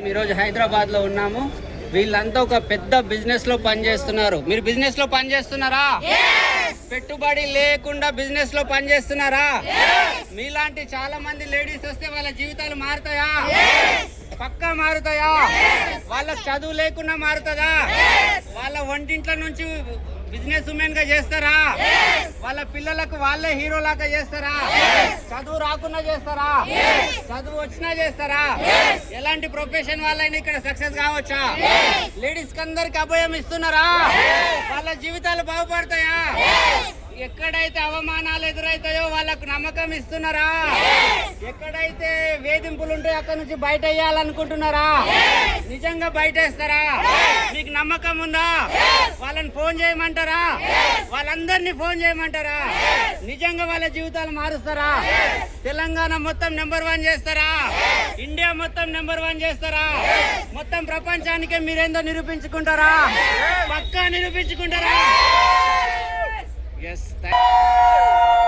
ఈరోజు హైదరాబాద్లో ఉన్నాము. వీళ్ళంతా ఒక పెద్ద బిజినెస్ లో పనిచేస్తున్నారు. మీరు బిజినెస్ లో పనిచేస్తున్నారా? పెట్టుబడి లేకుండా బిజినెస్ లో పనిచేస్తున్నారా? మీలాంటి చాలా మంది లేడీస్ వస్తే వాళ్ళ జీవితాలు మారుతాయా? పక్కా మారుతాయా? వాళ్ళ చదువు లేకుండా మారుతుందా? వాళ్ళ వంటింట్ల నుంచి బిజినెస్ ఉమెన్ గా చేస్తారా? వాళ్ళ పిల్లలకు వాళ్ళే హీరో లాగా చేస్తారా? చదువు రాకుండా చేస్తారా? చదువు వచ్చినా చేస్తారా? ఎలాంటి ప్రొఫెషన్ వాళ్ళైనా ఇక్కడ సక్సెస్ కావచ్చా? లేడీస్ కి అందరికి అభయం ఇస్తున్నారా? వాళ్ళ జీవితాలు బాగుపడతాయా? ఎక్కడైతే అవమానాలు ఎదురైతాయో వాళ్ళకు నమ్మకం ఇస్తున్నారా? ఎక్కడైతే వేధింపులు ఉంటాయో అక్కడ నుంచి బయట వేయాలనుకుంటున్నారా? నిజంగా బయటేస్తారా? మీకు నమ్మకం ఉందా? వాళ్ళని ఫోన్ చేయమంటారా? వాళ్ళందరినీ ఫోన్ చేయమంటారా? నిజంగా వాళ్ళ జీవితాలు మారుస్తారా? తెలంగాణ మొత్తం నెంబర్ 1 చేస్తారా? ఇండియా మొత్తం నెంబర్ 1 చేస్తారా? మొత్తం ప్రపంచానికే మీరేందో నిరూపించుకుంటారా? పక్కా నిరూపించుకుంటారా? Yes, thank you.